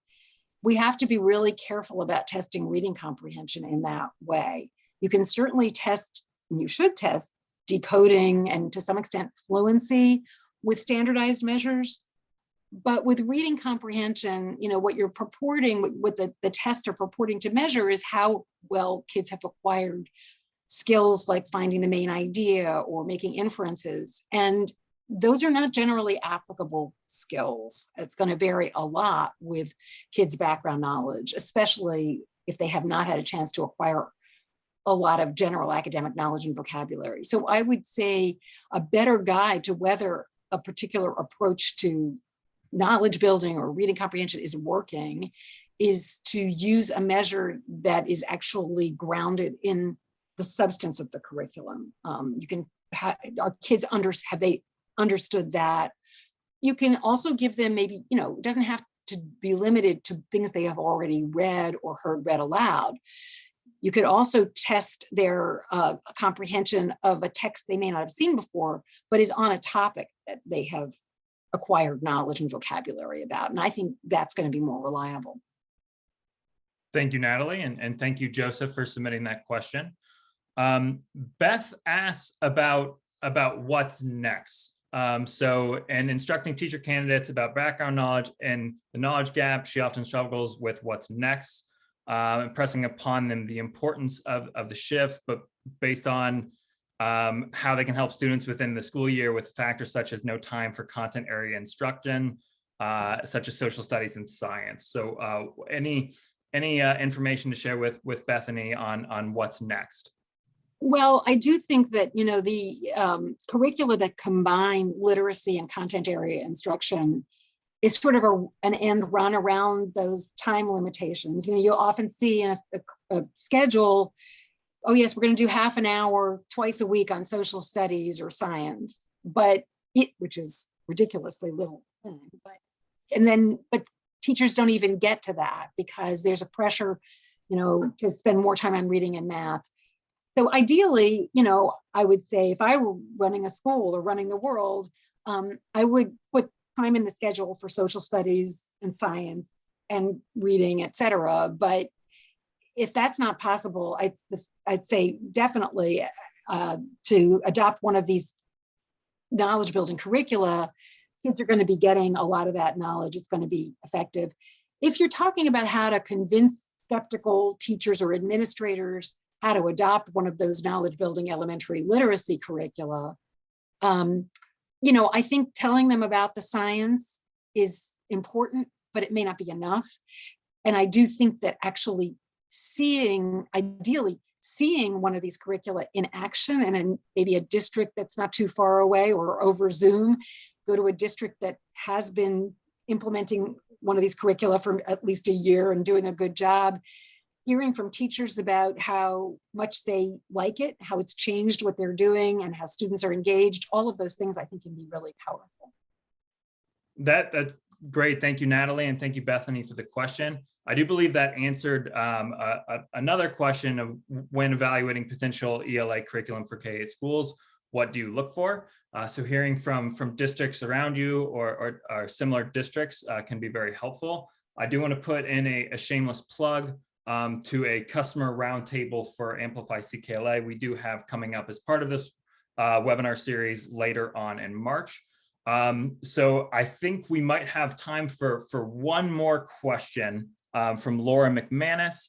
we have to be really careful about testing reading comprehension in that way. You can certainly test, and you should test, decoding and to some extent fluency with standardized measures, But with reading comprehension, what you're purporting, what the tests are purporting to measure is how well kids have acquired skills like finding the main idea or making inferences. And those are not generally applicable skills. It's going to vary a lot with kids' background knowledge, especially if they have not had a chance to acquire a lot of general academic knowledge and vocabulary. So I would say a better guide to whether a particular approach to knowledge building or reading comprehension is working is to use a measure that is actually grounded in the substance of the curriculum. Our kids have they understood that? You can also give them maybe, it doesn't have to be limited to things they have already read or heard read aloud. You could also test their comprehension of a text they may not have seen before, but is on a topic that they have acquired knowledge and vocabulary about. And I think that's going to be more reliable. Thank you, Natalie, and thank you, Joseph, for submitting that question. Beth asks about what's next. And instructing teacher candidates about background knowledge and the knowledge gap, she often struggles with what's next, impressing upon them the importance of the shift, but based on how they can help students within the school year with factors such as no time for content area instruction, such as social studies and science. So any information to share with Bethany on what's next? Well, I do think that, the curricula that combine literacy and content area instruction is sort of an end run around those time limitations. You'll often see in a schedule, oh yes, we're going to do half an hour twice a week on social studies or science, which is ridiculously little. But teachers don't even get to that because there's a pressure, to spend more time on reading and math. So ideally, I would say if I were running a school or running the world, I would put time in the schedule for social studies and science and reading, et cetera. But if that's not possible, I'd say definitely to adopt one of these knowledge building curricula, kids are going to be getting a lot of that knowledge. It's going to be effective. If you're talking about how to convince skeptical teachers or administrators how to adopt one of those knowledge building elementary literacy curricula, I think telling them about the science is important, but it may not be enough. And I do think that actually ideally seeing one of these curricula in action and maybe a district that's not too far away or over Zoom, go to a district that has been implementing one of these curricula for at least a year and doing a good job, hearing from teachers about how much they like it, how it's changed what they're doing and how students are engaged, all of those things I think can be really powerful. That's great. Thank you, Natalie, and thank you, Bethany, for the question. I do believe that answered another question of when evaluating potential ELA curriculum for K-8 schools, what do you look for? So hearing from districts around you or similar districts can be very helpful. I do want to put in a shameless plug to a customer roundtable for Amplify CKLA. We do have coming up as part of this webinar series later on in March. So I think we might have time for one more question from Laura McManus.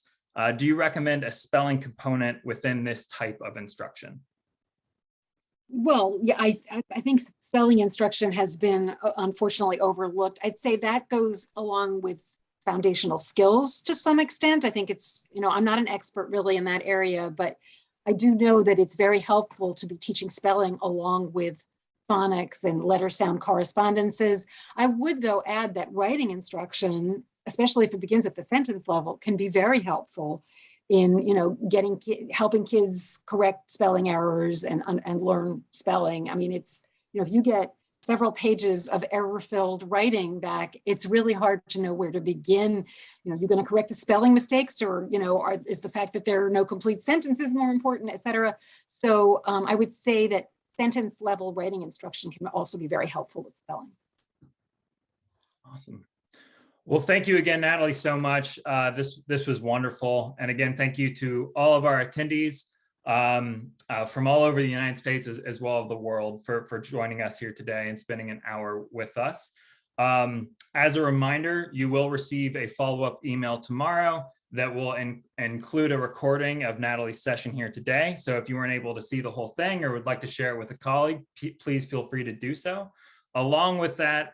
Do you recommend a spelling component within this type of instruction? Well, yeah, I think spelling instruction has been unfortunately overlooked. I'd say that goes along with foundational skills to some extent. I think it's, I'm not an expert really in that area, but I do know that it's very helpful to be teaching spelling along with phonics and letter sound correspondences. I would though add that writing instruction, especially if it begins at the sentence level, can be very helpful in, helping kids correct spelling errors and learn spelling. I mean, it's, if you get several pages of error-filled writing back, it's really hard to know where to begin. You're going to correct the spelling mistakes, or is the fact that there are no complete sentences more important, et cetera. So I would say that sentence level writing instruction can also be very helpful with spelling. Awesome. Well, thank you again, Natalie, so much. This was wonderful. And again, thank you to all of our attendees from all over the United States as well as the world for joining us here today and spending an hour with us. As a reminder, you will receive a follow-up email tomorrow that will include a recording of Natalie's session here today. So if you weren't able to see the whole thing or would like to share it with a colleague, please feel free to do so. Along with that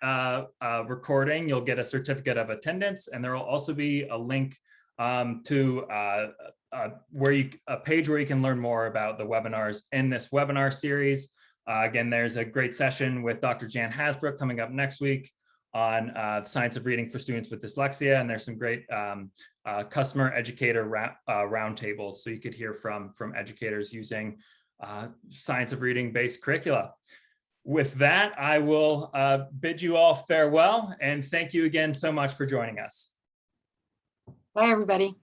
recording, you'll get a certificate of attendance, and there will also be a link to a page where you can learn more about the webinars in this webinar series. Again, there's a great session with Dr. Jan Hasbrook coming up next week on the science of reading for students with dyslexia, and there's some great customer educator roundtables, so you could hear from educators using science of reading based curricula. With that, I will bid you all farewell, and thank you again so much for joining us. Bye, everybody.